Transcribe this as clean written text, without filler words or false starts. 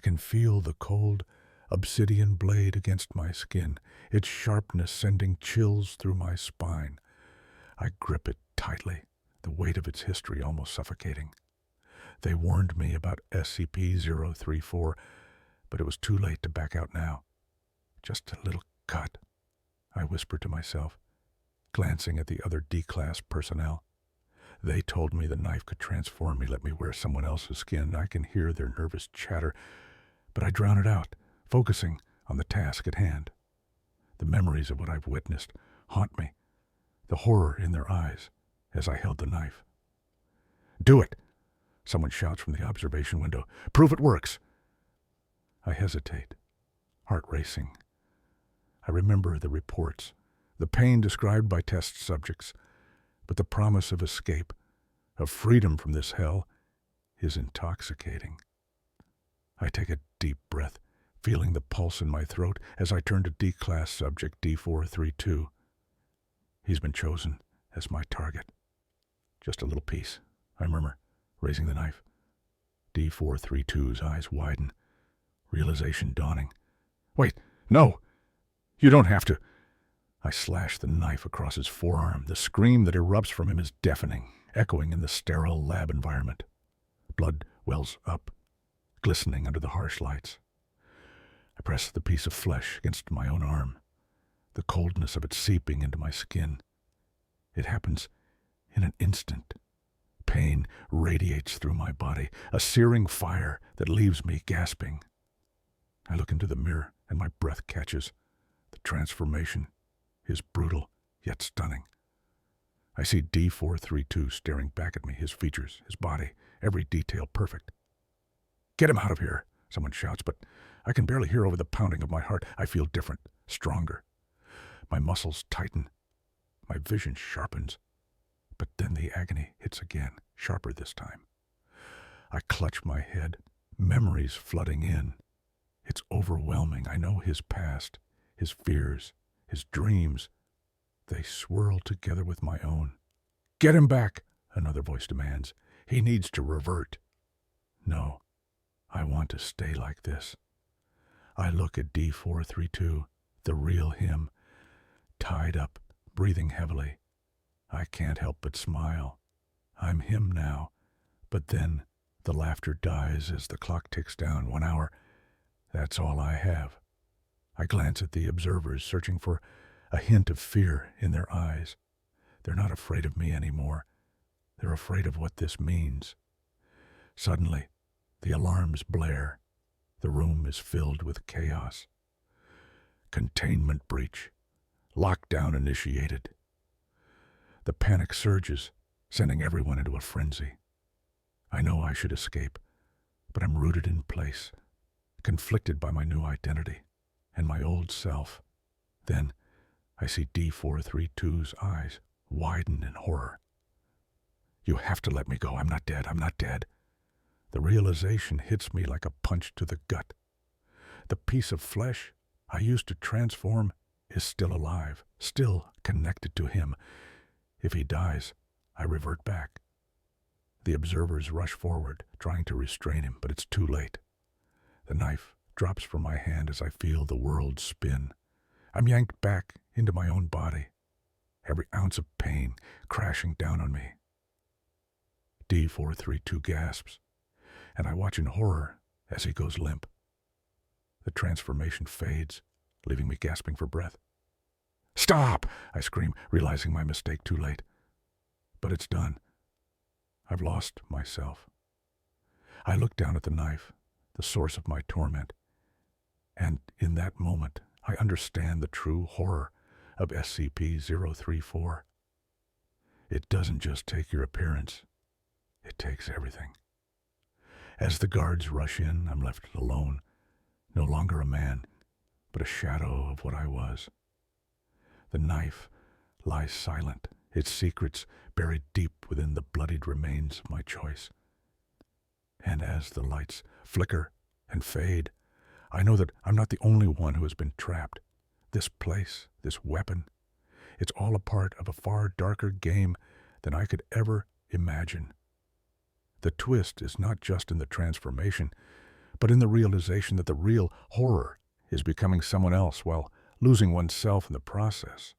can feel the cold, obsidian blade against my skin, its sharpness sending chills through my spine. I grip it tightly, the weight of its history almost suffocating. They warned me about SCP-034, but it was too late to back out now. Just a little cut, I whispered to myself, glancing at the other D-Class personnel. They told me the knife could transform me, let me wear someone else's skin. I can hear their nervous chatter, but I drown it out, focusing on the task at hand. The memories of what I've witnessed haunt me, the horror in their eyes as I held the knife. "Do it!" someone shouts from the observation window. "Prove it works!" I hesitate, heart racing. I remember the reports, the pain described by test subjects, but the promise of escape, of freedom from this hell, is intoxicating. I take a deep breath, feeling the pulse in my throat as I turn to D-Class subject D432. He's been chosen as my target. "Just a little piece," I murmur, raising the knife. D432's eyes widen, realization dawning. "Wait, no! You don't have to!" I slash the knife across his forearm. The scream that erupts from him is deafening, echoing in the sterile lab environment. Blood wells up, glistening under the harsh lights. I press the piece of flesh against my own arm, the coldness of it seeping into my skin. It happens in an instant. Pain radiates through my body, a searing fire that leaves me gasping. I look into the mirror and my breath catches. The transformation is brutal, yet stunning. I see D432 staring back at me, his features, his body, every detail perfect. "Get him out of here," someone shouts, but I can barely hear over the pounding of my heart. I feel different, stronger. My muscles tighten. My vision sharpens. But then the agony hits again, sharper this time. I clutch my head, memories flooding in. It's overwhelming. I know his past, his fears, his dreams. They swirl together with my own. "Get him back," another voice demands. "He needs to revert." No, I want to stay like this. I look at D432, the real him, tied up, breathing heavily. I can't help but smile. I'm him now. But then the laughter dies as the clock ticks down. 1 hour. That's all I have. I glance at the observers, searching for a hint of fear in their eyes. They're not afraid of me anymore. They're afraid of what this means. Suddenly, the alarms blare. The room is filled with chaos. Containment breach. Lockdown initiated. The panic surges, sending everyone into a frenzy. I know I should escape, but I'm rooted in place, conflicted by my new identity and my old self. Then I see D432's eyes widen in horror. "You have to let me go. I'm not dead. I'm not dead." The realization hits me like a punch to the gut. The piece of flesh I used to transform is still alive, still connected to him. If he dies, I revert back. The observers rush forward, trying to restrain him, but it's too late. The knife drops from my hand as I feel the world spin. I'm yanked back into my own body, every ounce of pain crashing down on me. D432 gasps, and I watch in horror as he goes limp. The transformation fades, leaving me gasping for breath. "Stop!" I scream, realizing my mistake too late. But it's done. I've lost myself. I look down at the knife, the source of my torment, and in that moment, I understand the true horror of SCP-034. It doesn't just take your appearance, it takes everything. As the guards rush in, I'm left alone, no longer a man, but a shadow of what I was. The knife lies silent, its secrets buried deep within the bloodied remains of my choice. And as the lights flicker and fade, I know that I'm not the only one who has been trapped. This place, this weapon, it's all a part of a far darker game than I could ever imagine. The twist is not just in the transformation, but in the realization that the real horror is becoming someone else while losing oneself in the process.